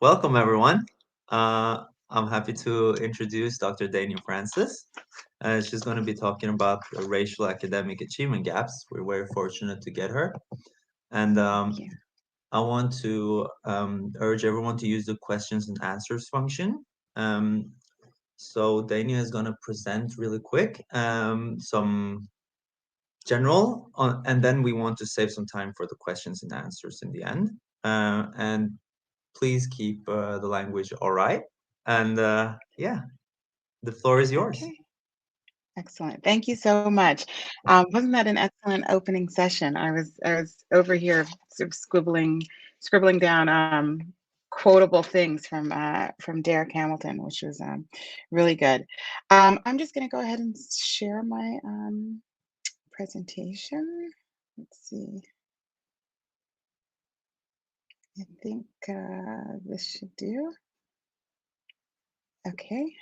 Welcome, everyone. I'm happy to introduce Dr. Dania Francis. She's going to be talking about the racial academic achievement gaps. We're very fortunate to get her. And Thank you. I want to urge everyone to use the questions and answers function. Um, so Dania is going to present really quick some general, and then we want to save some time for the questions and answers in the end. And please keep the language all right. And yeah, the floor is yours. Okay, excellent. Thank you so much. Wasn't that an excellent opening session? I was over here sort of scribbling down quotable things from Derek Hamilton, which was really good. I'm just going to go ahead and share my presentation. Let's see. I think this should do. Okay.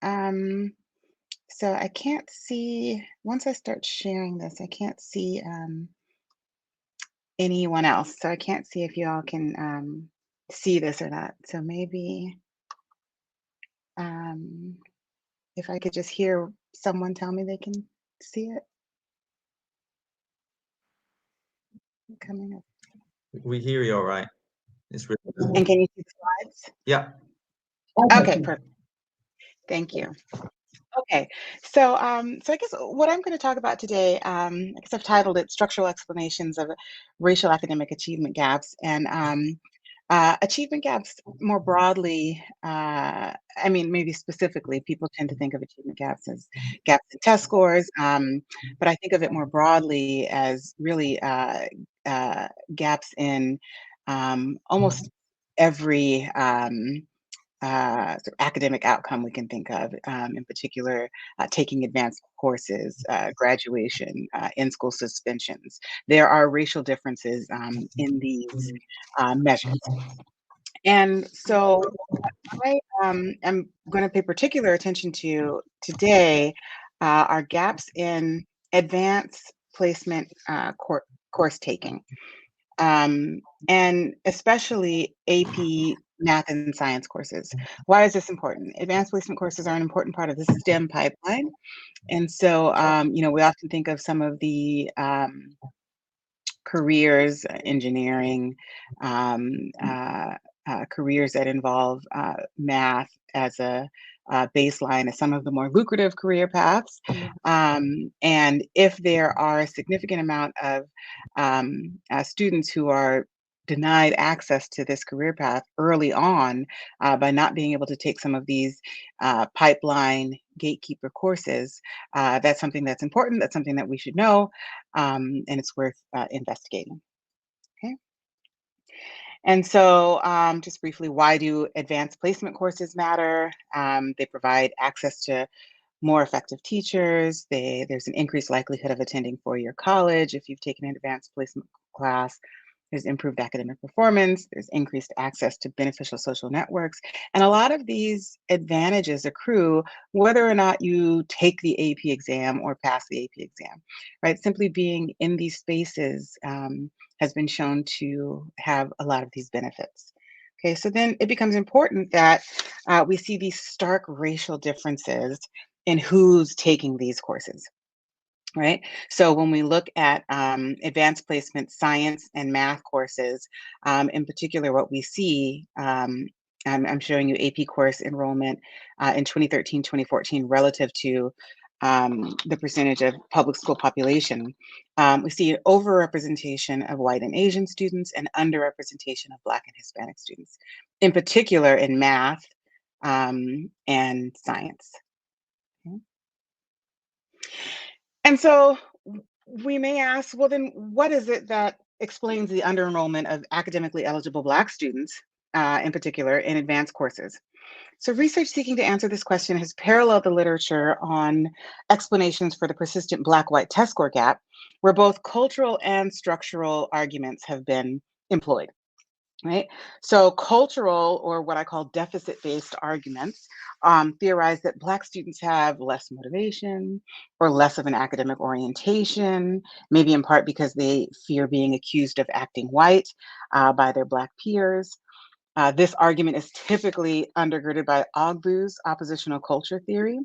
So I can't see, once I start sharing this, I can't see anyone else. So I can't see if you all can see this or not. So maybe um, if I could just hear someone tell me they can see it coming up. We hear you all right. It's really good. And can you see the slides? Yeah. Okay, perfect. Thank you. Okay, so I guess what I'm going to talk about today, I guess I've titled it "Structural Explanations of Racial Academic Achievement Gaps," and achievement gaps more broadly. I mean, maybe specifically, people tend to think of achievement gaps as gaps in test scores, but I think of it more broadly as really gaps in almost every. Sort of academic outcome we can think of, in particular, taking advanced courses, graduation, in-school suspensions. There are racial differences in these measures. And so I am going to pay particular attention to today are gaps in advanced placement course taking, and especially AP math and science courses. Why is this important? Advanced placement courses are an important part of the STEM pipeline. And so, we often think of some of the careers, engineering, um, uh, careers that involve math as a baseline as some of the more lucrative career paths. And if there are a significant amount of students who are denied access to this career path early on by not being able to take some of these pipeline gatekeeper courses, that's something that's important. That's something that we should know, and it's worth investigating. Okay. And so, just briefly, why do advanced placement courses matter? They provide access to more effective teachers. There's an increased likelihood of attending four-year college if you've taken an advanced placement class. There's improved academic performance. There's increased access to beneficial social networks. And a lot of these advantages accrue whether or not you take the AP exam or pass the AP exam, right? Simply being in these spaces has been shown to have a lot of these benefits. Okay, so then it becomes important that we see these stark racial differences in who's taking these courses, right? So when we look at advanced placement science and math courses, in particular, what we see, I'm showing you AP course enrollment in 2013, 2014 relative to the percentage of public school population. We see an overrepresentation of white and Asian students and underrepresentation of Black and Hispanic students, in particular in math and science. Okay. And so we may ask, well, then what is it that explains the under-enrollment of academically eligible Black students, in particular, in advanced courses? So research seeking to answer this question has paralleled the literature on explanations for the persistent Black-white test score gap, where both cultural and structural arguments have been employed. Right? So cultural, or what I call deficit-based arguments, theorize that Black students have less motivation or less of an academic orientation, maybe in part because they fear being accused of acting white by their Black peers. This argument is typically undergirded by Ogbou's oppositional culture theory,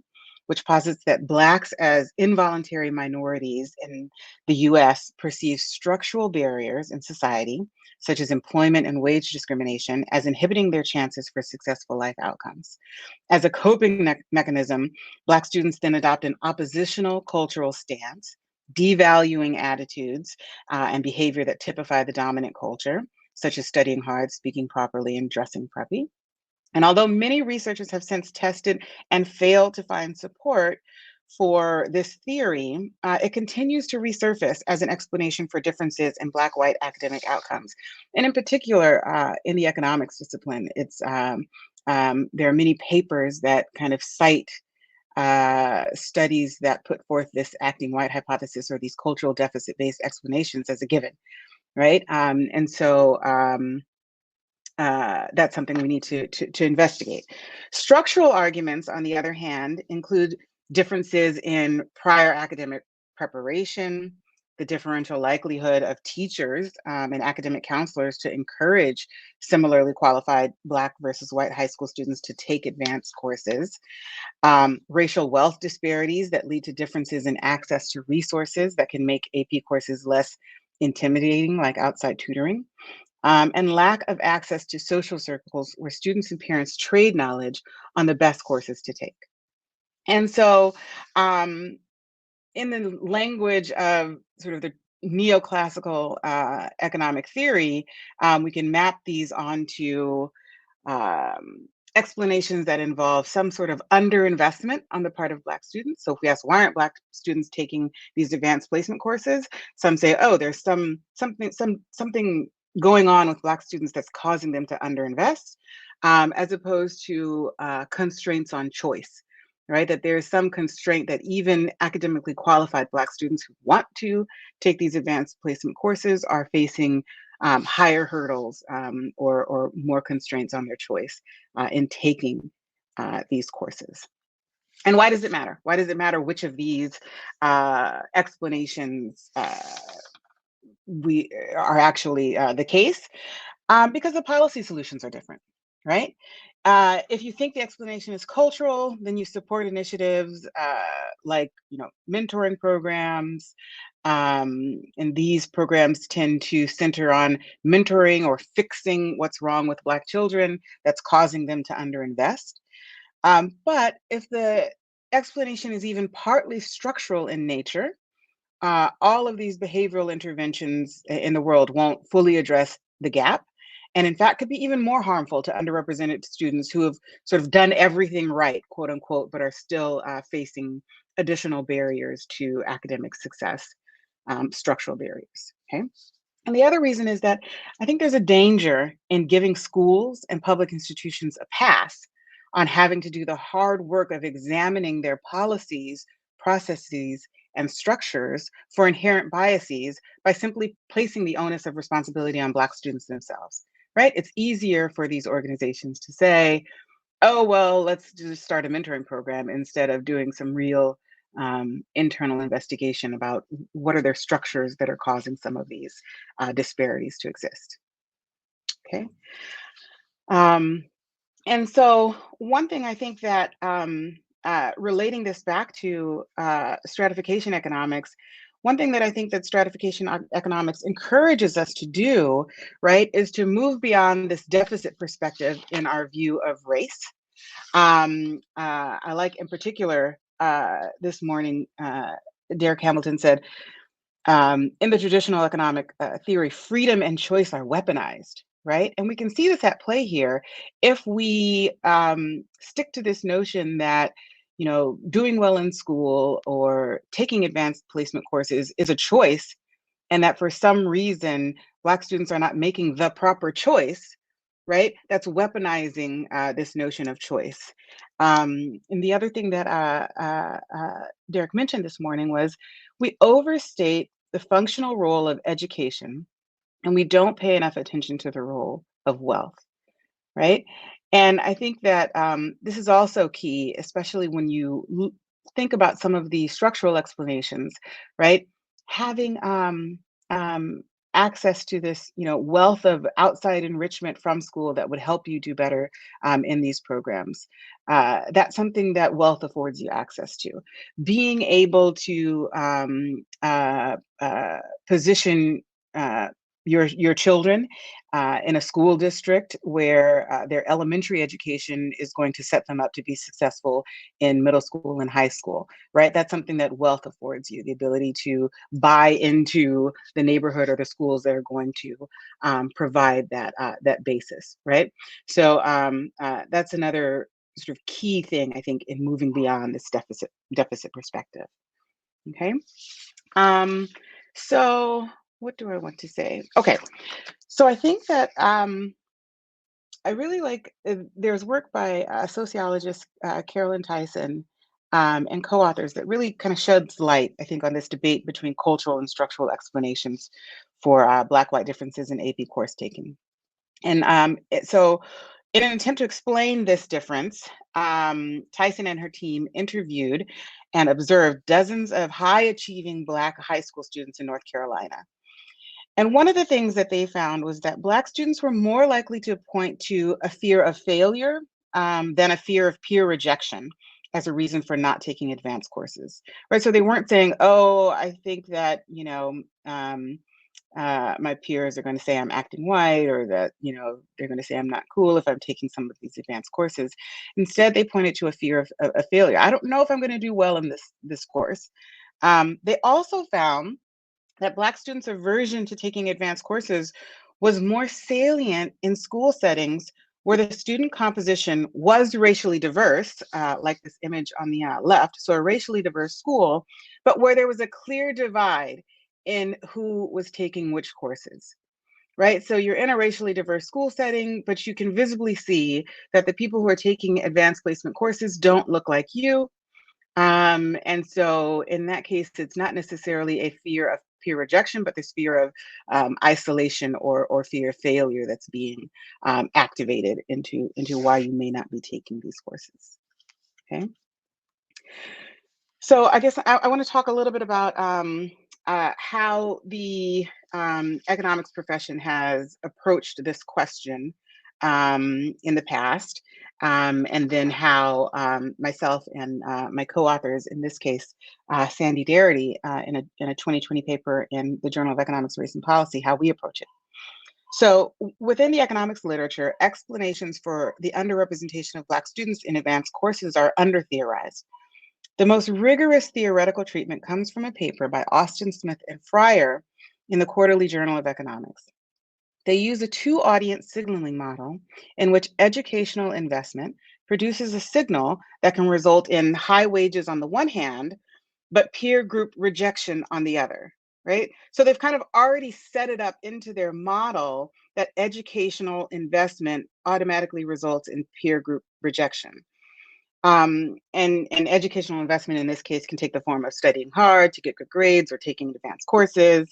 which posits that Blacks as involuntary minorities in the US perceive structural barriers in society, such as employment and wage discrimination, as inhibiting their chances for successful life outcomes. As a coping mechanism, Black students then adopt an oppositional cultural stance, devaluing attitudes and behavior that typify the dominant culture, such as studying hard, speaking properly, and dressing preppy. And although many researchers have since tested and failed to find support for this theory, it continues to resurface as an explanation for differences in Black-white academic outcomes. And in particular, in the economics discipline, there are many papers that kind of cite studies that put forth this acting white hypothesis or these cultural deficit-based explanations as a given, right? And so that's something we need to investigate. Structural arguments, on the other hand, include differences in prior academic preparation, the differential likelihood of teachers and academic counselors to encourage similarly qualified Black versus white high school students to take advanced courses, racial wealth disparities that lead to differences in access to resources that can make AP courses less intimidating, like outside tutoring, and lack of access to social circles where students and parents trade knowledge on the best courses to take. And so, in the language of sort of the neoclassical economic theory, we can map these onto explanations that involve some sort of underinvestment on the part of Black students. So if we ask, why aren't Black students taking these advanced placement courses? Some say, oh, there's something going on with Black students that's causing them to underinvest, as opposed to constraints on choice, right? That there's some constraint that even academically qualified Black students who want to take these advanced placement courses are facing higher hurdles or more constraints on their choice in taking these courses. And why does it matter? Why does it matter which of these explanations we are actually the case? Because the policy solutions are different, right? If you think the explanation is cultural, then you support initiatives like, mentoring programs. And these programs tend to center on mentoring or fixing what's wrong with Black children that's causing them to underinvest. But if the explanation is even partly structural in nature, all of these behavioral interventions in the world won't fully address the gap. And in fact, could be even more harmful to underrepresented students who have sort of done everything right, quote unquote, but are still facing additional barriers to academic success, structural barriers, okay? And the other reason is that I think there's a danger in giving schools and public institutions a pass on having to do the hard work of examining their policies, processes, and structures for inherent biases by simply placing the onus of responsibility on Black students themselves, right? It's easier for these organizations to say, oh, well, let's just start a mentoring program instead of doing some real internal investigation about what are their structures that are causing some of these disparities to exist, okay? And so one thing I think that relating this back to stratification economics, one thing that I think that stratification economics encourages us to do, right, is to move beyond this deficit perspective in our view of race. I like in particular this morning, Derek Hamilton said, in the traditional economic theory, freedom and choice are weaponized, right? And we can see this at play here if we stick to this notion that, doing well in school or taking advanced placement courses is a choice, and that for some reason, Black students are not making the proper choice, right? That's weaponizing this notion of choice. And the other thing that Derek mentioned this morning was we overstate the functional role of education, and we don't pay enough attention to the role of wealth, right? And I think that this is also key, especially when you think about some of the structural explanations, right? Having access to this, wealth of outside enrichment from school that would help you do better in these programs. That's something that wealth affords you access to. Being able to position your children in a school district where their elementary education is going to set them up to be successful in middle school and high school, right? That's something that wealth affords you, the ability to buy into the neighborhood or the schools that are going to provide that basis, right? So that's another sort of key thing, I think, in moving beyond this deficit perspective. Okay. So what do I want to say? Okay. So I think that I really like, there's work by sociologist Carolyn Tyson and co-authors that really kind of sheds light, I think, on this debate between cultural and structural explanations for Black-white differences in AP course taking. And so in an attempt to explain this difference, Tyson and her team interviewed and observed dozens of high-achieving Black high school students in North Carolina. And one of the things that they found was that Black students were more likely to point to a fear of failure than a fear of peer rejection as a reason for not taking advanced courses, right? So they weren't saying, oh, I think that, my peers are going to say I'm acting white, or that, they're going to say I'm not cool if I'm taking some of these advanced courses. Instead, they pointed to a fear of failure. I don't know if I'm going to do well in this course. They also found that Black students' aversion to taking advanced courses was more salient in school settings where the student composition was racially diverse, like this image on the left, so a racially diverse school, but where there was a clear divide in who was taking which courses, right? So you're in a racially diverse school setting, but you can visibly see that the people who are taking advanced placement courses don't look like you. And so in that case, it's not necessarily a fear of peer rejection, but this fear of isolation or fear of failure that's being activated into why you may not be taking these courses. Okay. So I guess I want to talk a little bit about how the economics profession has approached this question in the past, and then how myself and my co-authors, in this case, Sandy Darity, in a 2020 paper in the Journal of Economics, Race and Policy, how we approach it. So within the economics literature, explanations for the underrepresentation of Black students in advanced courses are under-theorized. The most rigorous theoretical treatment comes from a paper by Austin Smith and Fryer in the Quarterly Journal of Economics. They use a two-audience signaling model in which educational investment produces a signal that can result in high wages on the one hand, but peer group rejection on the other, right? So they've kind of already set it up into their model that educational investment automatically results in peer group rejection. And educational investment in this case can take the form of studying hard to get good grades or taking advanced courses,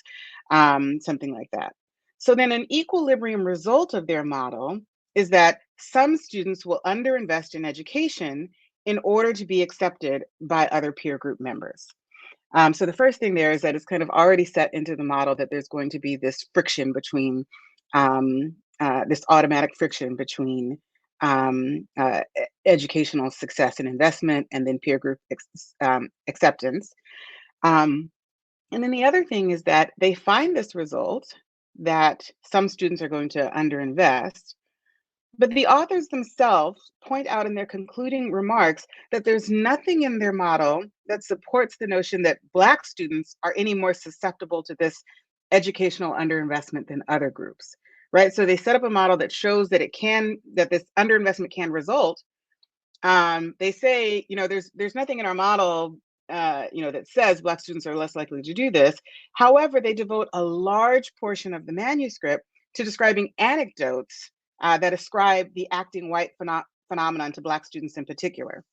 something like that. So then an equilibrium result of their model is that some students will underinvest in education in order to be accepted by other peer group members. So the first thing there is that it's kind of already set into the model that there's going to be this friction between, this automatic friction between educational success and investment, and then peer group acceptance. And then the other thing is that they find this result that some students are going to underinvest, but the authors themselves point out in their concluding remarks that there's nothing in their model that supports the notion that Black students are any more susceptible to this educational underinvestment than other groups, right? So they set up a model that shows that that this underinvestment can result. They say, there's nothing in our model, that says Black students are less likely to do this. However, they devote a large portion of the manuscript to describing anecdotes that ascribe the acting white phenomenon to Black students in particular.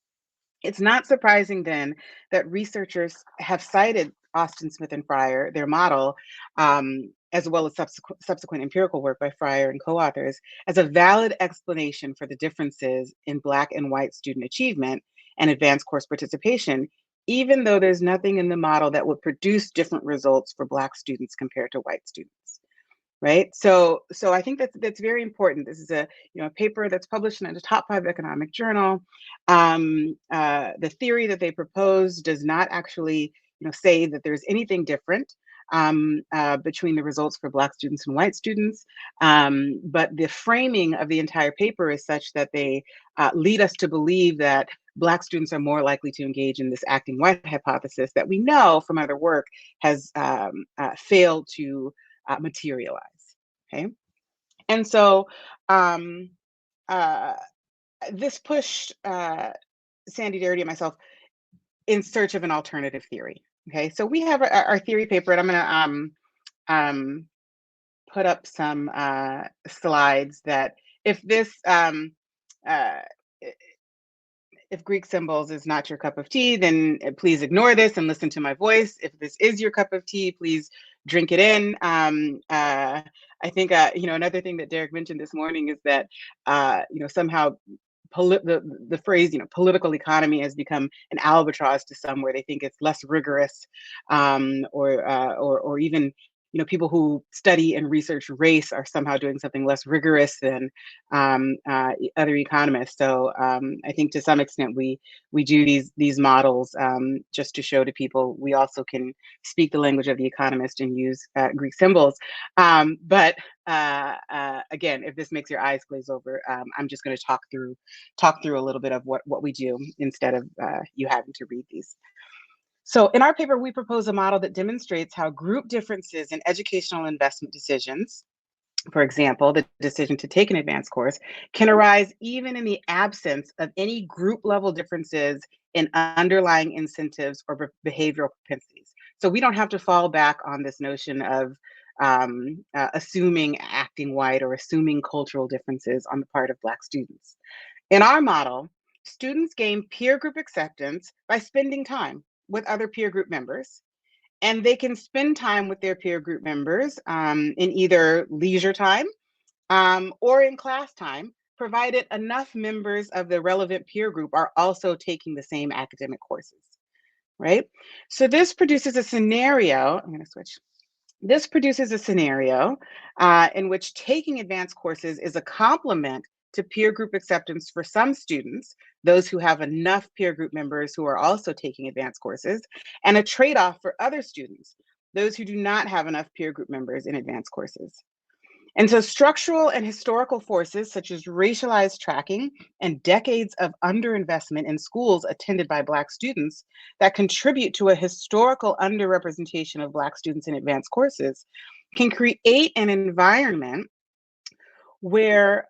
It's not surprising then that researchers have cited Austin Smith and Fryer, their model, as well as subsequent empirical work by Fryer and co-authors, as a valid explanation for the differences in Black and white student achievement and advanced course participation, even though there's nothing in the model that would produce different results for Black students compared to white students. right? So I think that's very important. This is a paper that's published in a top 5 economic journal. The theory that they propose does not actually say that there's anything different between the results for Black students and white students. But the framing of the entire paper is such that they lead us to believe that Black students are more likely to engage in this acting white hypothesis that we know from other work has failed to materialize. Okay. And so uh, this pushed Sandy Darity and myself in search of an alternative theory. Okay. So we have our theory paper, and I'm going to put up some slides that if this, uh, if Greek symbols is not your cup of tea, then please ignore this and listen to my voice. If this is your cup of tea, please drink it in. I think another thing that Derek mentioned this morning is that somehow the phrase political economy has become an albatross to some, where they think it's less rigorous, or even people who study and research race are somehow doing something less rigorous than other economists. So I think to some extent we do these models just to show to people we also can speak the language of the economist and use Greek symbols. But again, if this makes your eyes glaze over, I'm just going to talk through a little bit of what we do instead of you having to read these. So in our paper, we propose a model that demonstrates how group differences in educational investment decisions, for example, the decision to take an advanced course, can arise even in the absence of any group level differences in underlying incentives or behavioral propensities. So we don't have to fall back on this notion of assuming acting white or assuming cultural differences on the part of Black students. In our model, students gain peer group acceptance by spending time with other peer group members, and they can spend time with their peer group members in either leisure time or in class time, provided enough members of the relevant peer group are also taking the same academic courses, right? So this produces a scenario, I'm going to switch. This produces a scenario in which taking advanced courses is a complement to peer group acceptance for some students, those who have enough peer group members who are also taking advanced courses, and a trade-off for other students, those who do not have enough peer group members in advanced courses. And so structural and historical forces such as racialized tracking and decades of underinvestment in schools attended by Black students that contribute to a historical underrepresentation of Black students in advanced courses can create an environment where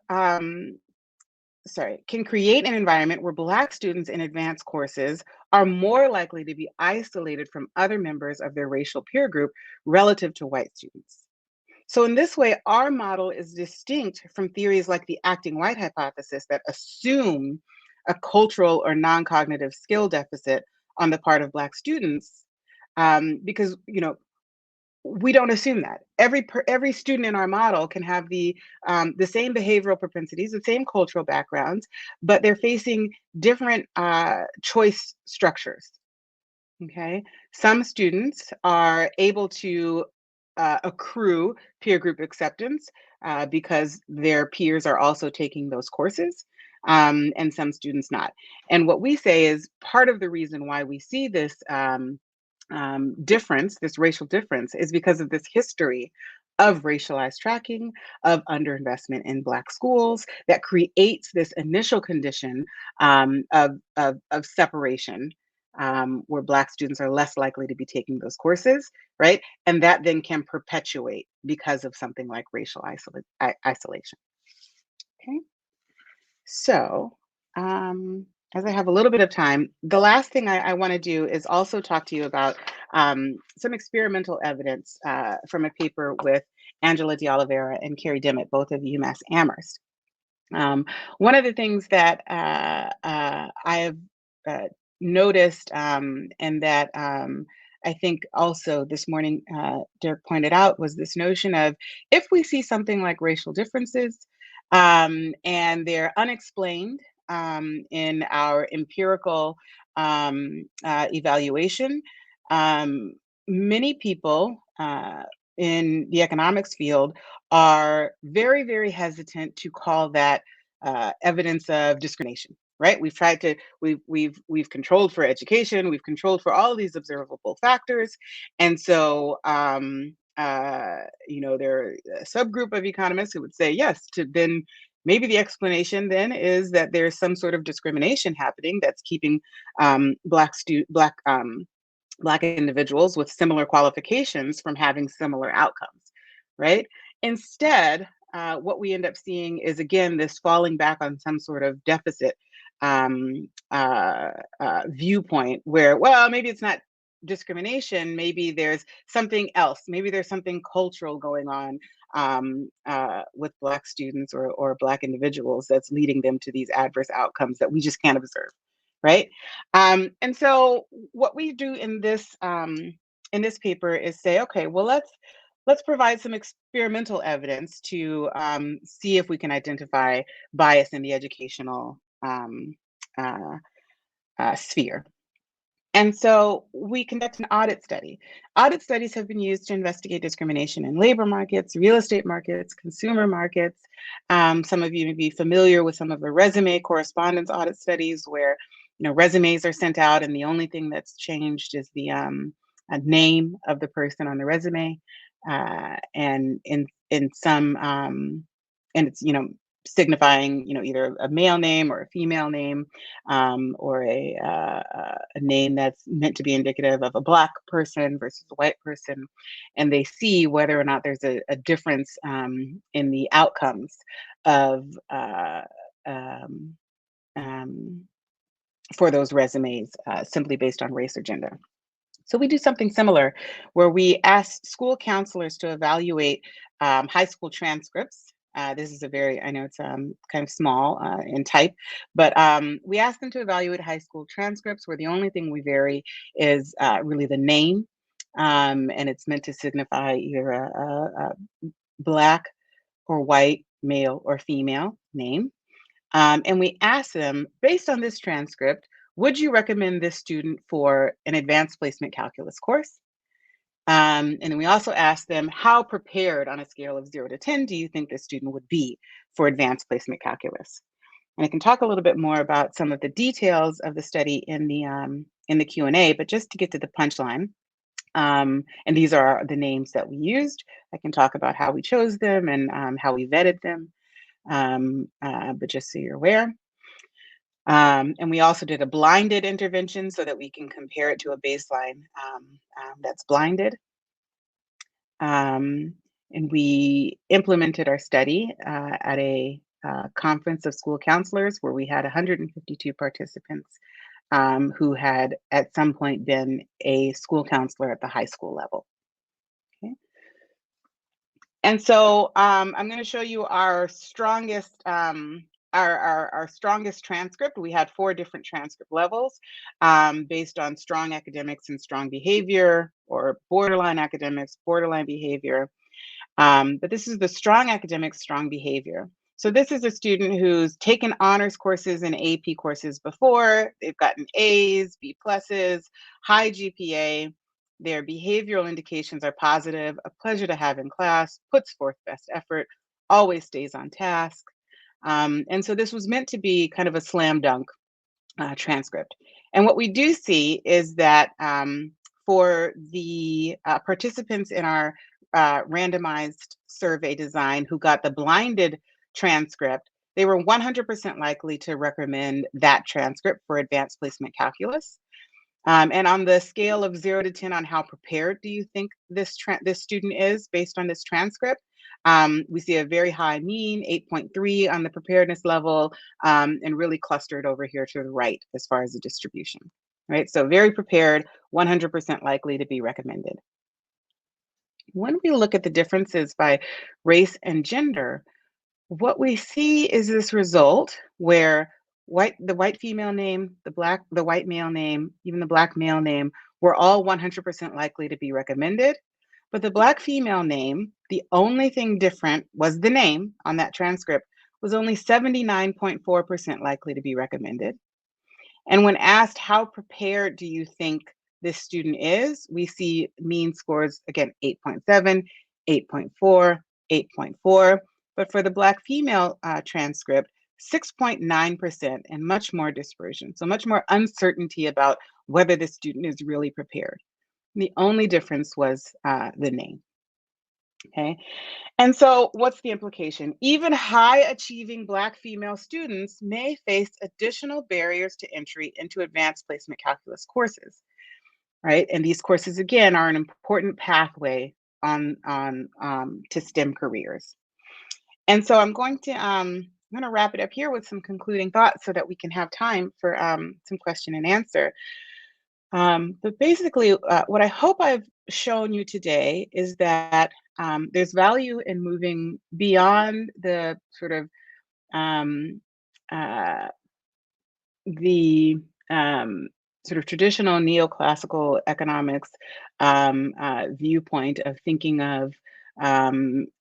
Black students in advanced courses are more likely to be isolated from other members of their racial peer group relative to white students. So in this way, our model is distinct from theories like the acting white hypothesis that assume a cultural or non-cognitive skill deficit on the part of Black students, because we don't assume that. Every student in our model can have the same behavioral propensities, the same cultural backgrounds, but they're facing different choice structures. Okay, some students are able to accrue peer group acceptance because their peers are also taking those courses, and some students not. And what we say is part of the reason why we see this difference, this racial difference, is because of this history of racialized tracking, of underinvestment in Black schools that creates this initial condition of separation, where Black students are less likely to be taking those courses, right? And that then can perpetuate because of something like racial isolation. Okay, so as I have a little bit of time, the last thing I want to do is also talk to you about some experimental evidence from a paper with Angela de Oliveira and Carrie Dimmitt, both of UMass Amherst. One of the things that I have noticed, and that I think also this morning Derek pointed out, was this notion of, if we see something like racial differences and they're unexplained in our empirical evaluation, many people in the economics field are very, very hesitant to call that evidence of discrimination. Right? We've controlled for education, we've controlled for all of these observable factors, and so there are a subgroup of economists who would say yes. To then maybe the explanation then is that there's some sort of discrimination happening that's keeping Black individuals with similar qualifications from having similar outcomes, right? Instead, what we end up seeing is, again, this falling back on some sort of deficit viewpoint where, well, maybe it's not discrimination, maybe there's something else, maybe there's something cultural going on with Black students or Black individuals that's leading them to these adverse outcomes that we just can't observe, right? And so what we do in this paper is say, okay, well, let's provide some experimental evidence to see if we can identify bias in the educational sphere. And so we conduct an audit study. Audit studies have been used to investigate discrimination in labor markets, real estate markets, consumer markets. Some of you may be familiar with some of the resume correspondence audit studies where resumes are sent out and the only thing that's changed is the name of the person on the resume. And in some and it's signifying either a male name or a female name, or a name that's meant to be indicative of a Black person versus a white person, and they see whether or not there's a difference in the outcomes of for those resumes simply based on race or gender. So we do something similar where we ask school counselors to evaluate high school transcripts. This is I know it's kind of small in type, but we ask them to evaluate high school transcripts where the only thing we vary is really the name. And it's meant to signify either a Black or white, male or female name. And we ask them, based on this transcript, would you recommend this student for an advanced placement calculus course? And then we also ask them, how prepared on a scale of 0 to 10 do you think this student would be for advanced placement calculus? And I can talk a little bit more about some of the details of the study in the Q&A, but just to get to the punchline, and these are the names that we used. I can talk about how we chose them and how we vetted them, but just so you're aware. And we also did a blinded intervention so that we can compare it to a baseline that's blinded. And we implemented our study at a conference of school counselors where we had 152 participants who had at some point been a school counselor at the high school level. Okay. And so I'm going to show you our strongest our strongest transcript. We had 4 different transcript levels based on strong academics and strong behavior, or borderline academics, borderline behavior. But this is the strong academics, strong behavior. So this is a student who's taken honors courses and AP courses before. They've gotten A's, B pluses, high GPA. Their behavioral indications are positive, a pleasure to have in class, puts forth best effort, always stays on task. And so this was meant to be kind of a slam dunk transcript. And what we do see is that for the participants in our randomized survey design who got the blinded transcript, they were 100% likely to recommend that transcript for advanced placement calculus. And on the scale of 0 to 10 on how prepared do you think this student is based on this transcript, we see a very high mean, 8.3 on the preparedness level, and really clustered over here to the right as far as the distribution, right? So very prepared, 100% likely to be recommended. When we look at the differences by race and gender, what we see is this result where the white female name, the white male name, even the Black male name were all 100% likely to be recommended. But the Black female name, the only thing different was the name on that transcript, was only 79.4% likely to be recommended. And when asked, how prepared do you think this student is, we see mean scores, again, 8.7, 8.4, 8.4. But for the Black female transcript, 6.9% and much more dispersion. So much more uncertainty about whether the student is really prepared. The only difference was the name. Okay. And so, what's the implication? Even high achieving Black female students may face additional barriers to entry into advanced placement calculus courses, right? And these courses, again, are an important pathway to STEM careers. And so, I'm going to wrap it up here with some concluding thoughts so that we can have time for some question and answer. But basically, what I hope I've shown you today is that there's value in moving beyond the um, uh, the sort of traditional neoclassical economics viewpoint of thinking of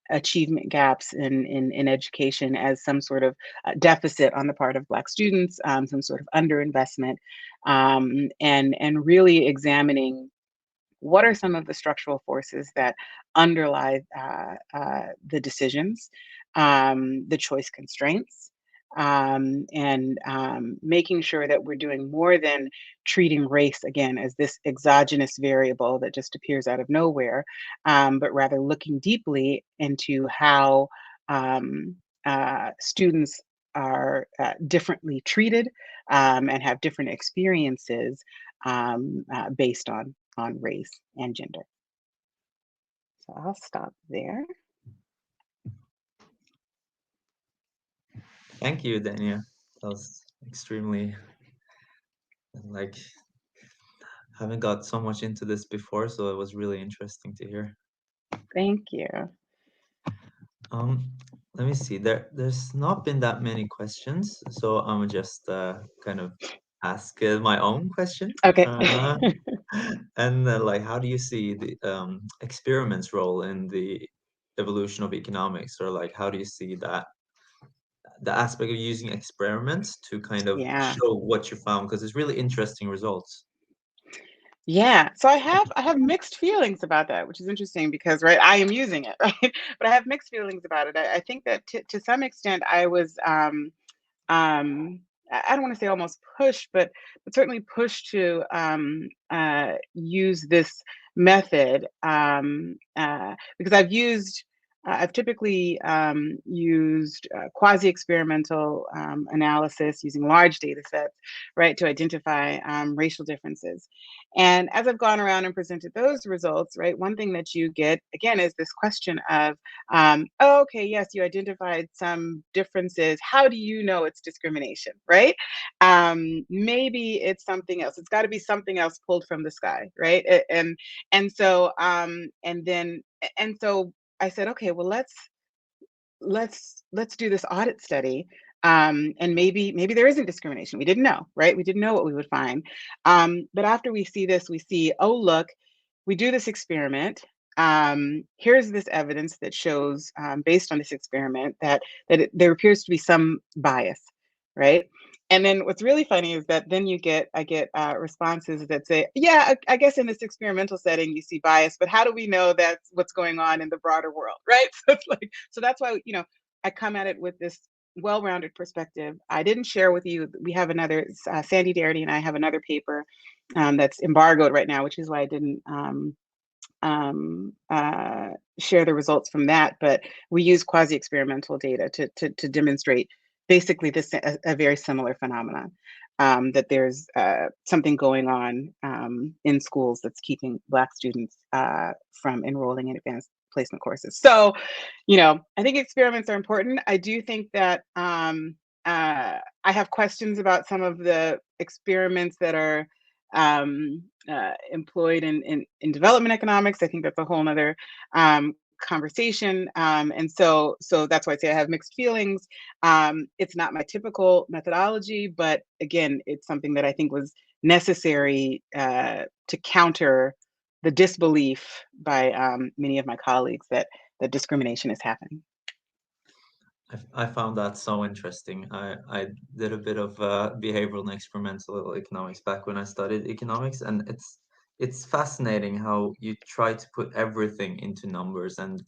achievement gaps in education as some sort of deficit on the part of Black students, some sort of underinvestment, and really examining what are some of the structural forces that underlie the decisions, the choice constraints, and making sure that we're doing more than treating race again as this exogenous variable that just appears out of nowhere, but rather looking deeply into how students are differently treated and have different experiences based on race and gender. So I'll stop there. Thank you, Dania. That was extremely, like, haven't got so much into this before, so it was really interesting to hear. Thank you. Um, Let me see. There's not been that many questions, so I'm just kind of ask my own question. Okay. Uh, and like, how do you see the experiments role in the evolution of economics, or like, how do you see that the aspect of using experiments to kind of Yeah. show what you found? Because it's really interesting results. Yeah. So I have mixed feelings about that, which is interesting because right, I am using it, right? But I have mixed feelings about it. I think that to some extent I was I don't want to say almost pushed, but certainly pushed to use this method because I've typically used quasi-experimental analysis using large data sets, right, to identify racial differences. And as I've gone around and presented those results, right, one thing that you get again is this question of oh, okay, yes, you identified some differences. How do you know it's discrimination, right? Maybe it's something else. It's got to be something else pulled from the sky, right? And so I said, okay, well, let's do this audit study. And maybe there isn't discrimination. We didn't know, right? We didn't know what we would find. But after we see this, we see, oh, look, we do this experiment. Here's this evidence that shows, based on this experiment, there appears to be some bias, right? And then what's really funny is that then I get responses that say, yeah, I guess in this experimental setting you see bias, but how do we know that's what's going on in the broader world, right? So it's like, so that's why I come at it with this well-rounded perspective. I didn't share with you. We have another Sandy Darity and I have another paper that's embargoed right now, which is why I didn't share the results from that. But we use quasi-experimental data to demonstrate basically a very similar phenomenon. That there's something going on in schools that's keeping Black students from enrolling in advanced placement courses. So, I think experiments are important. I do think that I have questions about some of the experiments that are employed in development economics. I think that's a whole nother conversation. And so that's why I say I have mixed feelings. It's not my typical methodology, but again, it's something that I think was necessary to counter the disbelief by many of my colleagues that discrimination is happening. I found that so interesting. I did a bit of behavioral and experimental economics back when I studied economics, and it's fascinating how you try to put everything into numbers and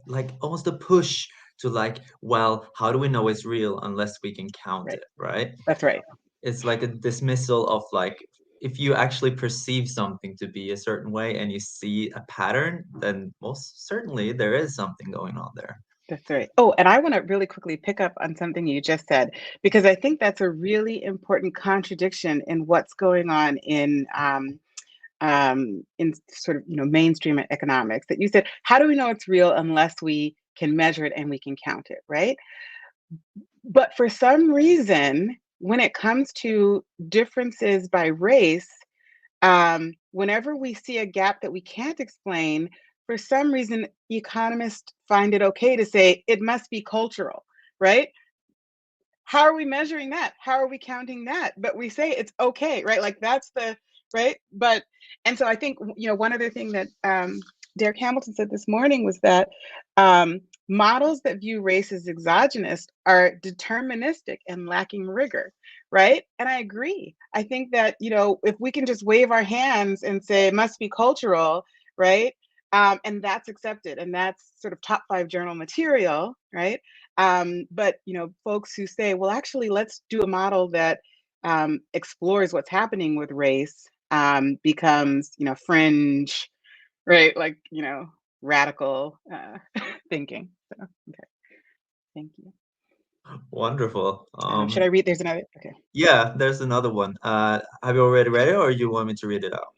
like almost a push to like, well, how do we know it's real unless we can count Right. it, right? That's right. It's like a dismissal of like, if you actually perceive something to be a certain way and you see a pattern, then most certainly there is something going on there. That's right. Oh, and I want to really quickly pick up on something you just said, because I think that's a really important contradiction in what's going on in sort of, mainstream economics. That you said, how do we know it's real unless we can measure it and we can count it, right? But for some reason, when it comes to differences by race, whenever we see a gap that we can't explain, for some reason, economists find it okay to say it must be cultural, right? How are we measuring that? How are we counting that? But we say it's okay, right? Like that's the right. But and so I think one other thing that Derek Hamilton said this morning was that models that view race as exogenous are deterministic and lacking rigor, right? And I agree. I think that if we can just wave our hands and say it must be cultural, right? And that's accepted, and that's sort of top 5 journal material, right? But folks who say, well, actually, let's do a model that explores what's happening with race becomes, fringe, right? Like, radical thinking. So, okay, thank you. Wonderful. Should I read? There's another. Okay. Yeah, there's another one. Have you already read it, or you want me to read it out?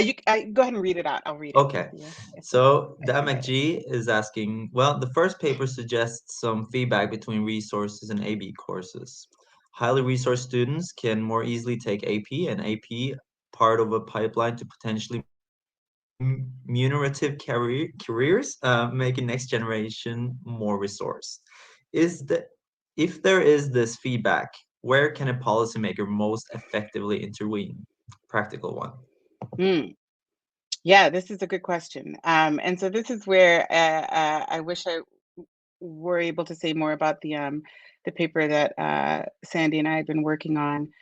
You go ahead and read it out. I'll read it. Okay. If So I Dan forget it. McGee is asking, well, the first paper suggests some feedback between resources and AB courses. Highly resourced students can more easily take AP, and AP part of a pipeline to potentially remunerative careers, making next generation more resourced. Is the If there is this feedback, where can a policymaker most effectively intervene? Practical one. Mm. Yeah, this is a good question. And so this is where I wish I were able to say more about the paper that Sandy and I have been working on.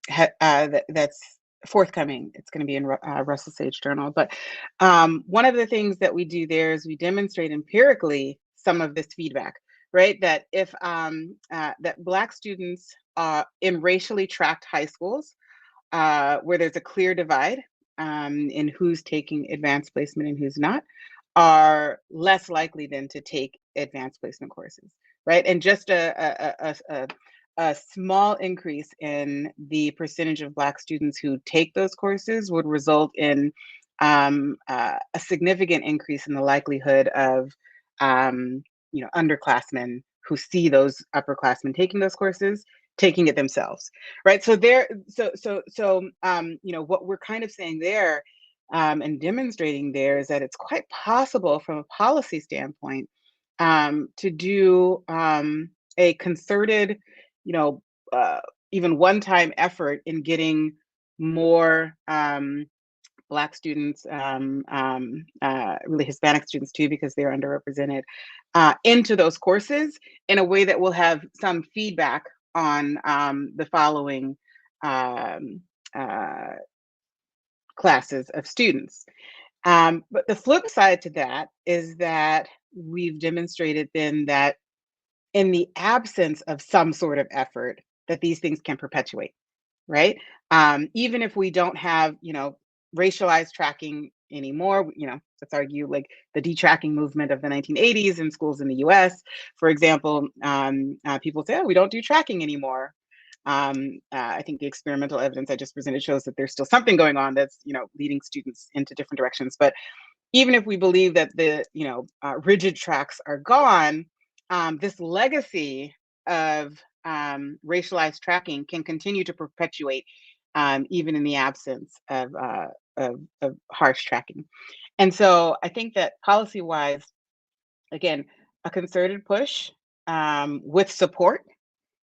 That's forthcoming. It's going to be in Russell Sage Journal. But one of the things that we do there is we demonstrate empirically some of this feedback, right? That if that Black students in racially tracked high schools, where there's a clear divide in who's taking advanced placement and who's not, are less likely than to take advanced placement courses, right? And just a small increase in the percentage of Black students who take those courses would result in a significant increase in the likelihood of underclassmen who see those upperclassmen taking those courses taking it themselves, right? So what we're kind of saying there and demonstrating there is that it's quite possible from a policy standpoint to do a concerted, you know, uh, even one-time effort in getting more Black students, really Hispanic students too, because they're underrepresented, into those courses in a way that will have some feedback on the following um, uh, classes of students. But the flip side to that is that we've demonstrated then that in the absence of some sort of effort, that these things can perpetuate, right? Even if we don't have, racialized tracking anymore, let's argue like the detracking movement of the 1980s in schools in the US, for example, people say, oh, we don't do tracking anymore. I think the experimental evidence I just presented shows that there's still something going on that's, leading students into different directions. But even if we believe that the, rigid tracks are gone, this legacy of racialized tracking can continue to perpetuate even in the absence of harsh tracking. And so I think that policy-wise, again, a concerted push with support,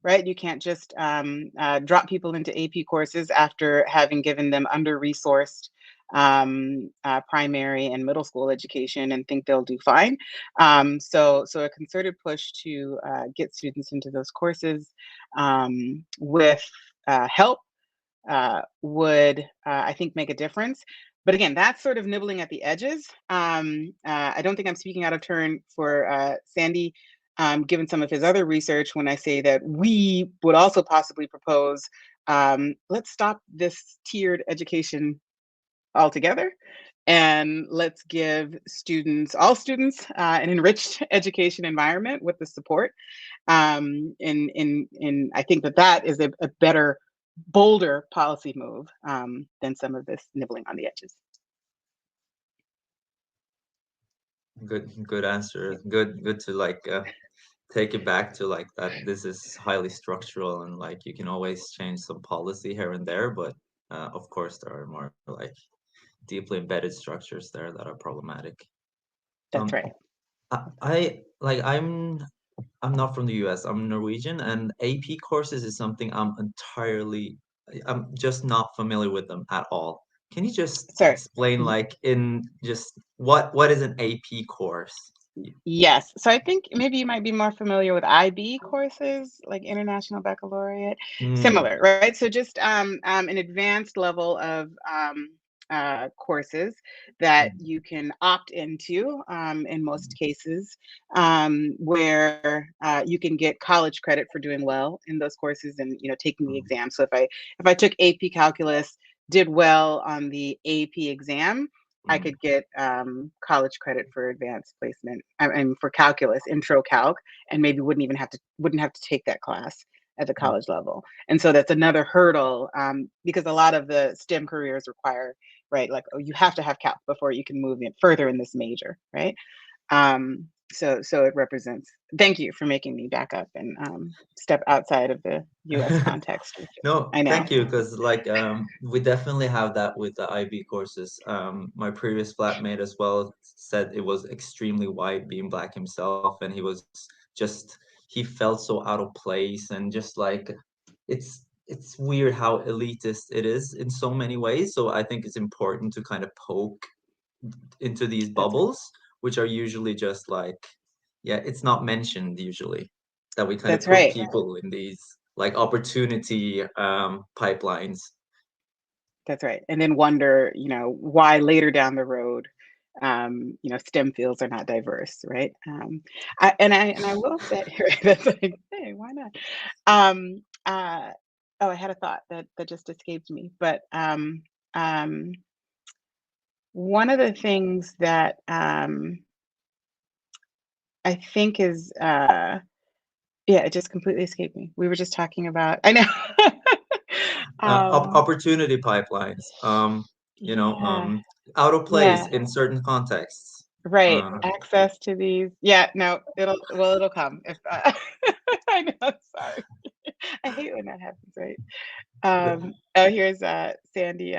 right? You can't just drop people into AP courses after having given them under-resourced primary and middle school education and think they'll do fine. So a concerted push to get students into those courses with help would, I think, make a difference. But again, that's sort of nibbling at the edges. I don't think I'm speaking out of turn for Sandy, given some of his other research, when I say that we would also possibly propose, let's stop this tiered education altogether, and let's give students, all students, an enriched education environment with the support. And I think that that is a better, bolder policy move than some of this nibbling on the edges. Good answer. Good to like take it back to like that this is highly structural and like you can always change some policy here and there, but of course there are more like deeply embedded structures there that are problematic. That's right. I like I'm not from the US. I'm Norwegian, and AP courses is something I'm just not familiar with them at all. Can you just Sorry. explain like in just what is an AP course? Yes. So I think maybe you might be more familiar with IB courses, like International Baccalaureate. Mm, Similar, right? So just an advanced level of courses that mm, you can opt into in most cases, where you can get college credit for doing well in those courses and taking the mm, exam. So if I took AP Calculus, did well on the AP exam, I mm, could get college credit for advanced placement. And for calculus, intro calc, and maybe wouldn't have to take that class at the mm. college level. And so that's another hurdle, because a lot of the STEM careers require, right, like, oh, you have to have calc before you can move in further in this major, right? So it represents. Thank you for making me back up and step outside of the U.S. context, which No, I know. thank you, because like we definitely have that with the IB courses. My previous flatmate as well said it was extremely white being black himself, and he was just he felt so out of place and just like it's weird how elitist it is in so many ways. So I think it's important to kind of poke into these That's bubbles, which are usually just like, yeah, it's not mentioned usually that we kind of that's put right. people in these like opportunity pipelines. That's right. And then wonder, why later down the road, STEM fields are not diverse, right? And I will say here, that's like, hey, why not? Um, oh, I had a thought that just escaped me, but um, one of the things that I think is, yeah, it just completely escaped me. We were just talking about, I know. um, Opportunity pipelines, yeah, out of place yeah. in certain contexts. Right, Uh, access to these. Yeah, no, it'll come if I know, sorry. I hate when that happens, right? the- Oh, here's Sandy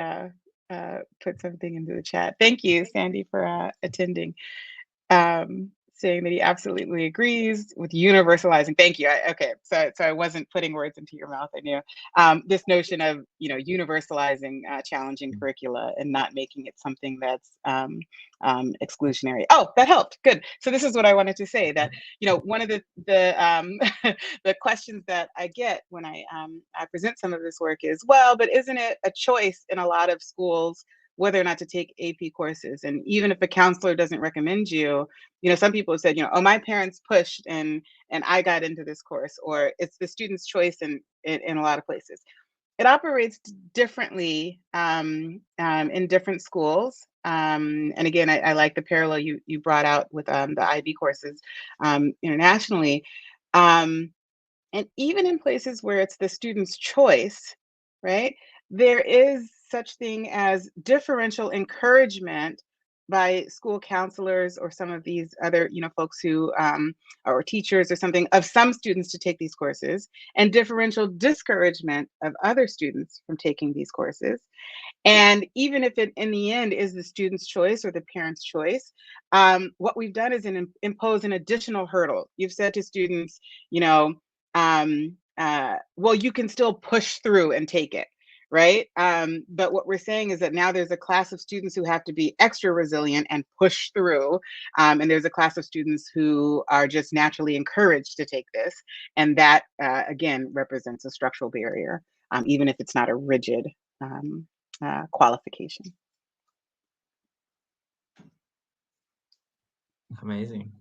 put something into the chat. Thank you, Sandy, for attending. Saying that he absolutely agrees with universalizing. Thank you. Okay, so I wasn't putting words into your mouth. I knew this notion of universalizing challenging curricula and not making it something that's exclusionary. Oh, that helped. Good. So this is what I wanted to say. That one of the the questions that I get when I present some of this work is, well, but isn't it a choice in a lot of schools whether or not to take AP courses? And even if a counselor doesn't recommend you, some people have said, oh, my parents pushed and I got into this course, or it's the student's choice in a lot of places. It operates differently in different schools. And again, I like the parallel you brought out with the IB courses internationally. Um, and even in places where it's the student's choice, right? There is such thing as differential encouragement by school counselors or some of these other, folks who or teachers or something, of some students to take these courses, and differential discouragement of other students from taking these courses. And even if it in the end is the student's choice or the parent's choice, what we've done is impose an additional hurdle. You've said to students, well, you can still push through and take it, right? But what we're saying is that now there's a class of students who have to be extra resilient and push through. And there's a class of students who are just naturally encouraged to take this. And that, again, represents a structural barrier even if it's not a rigid qualification. Amazing.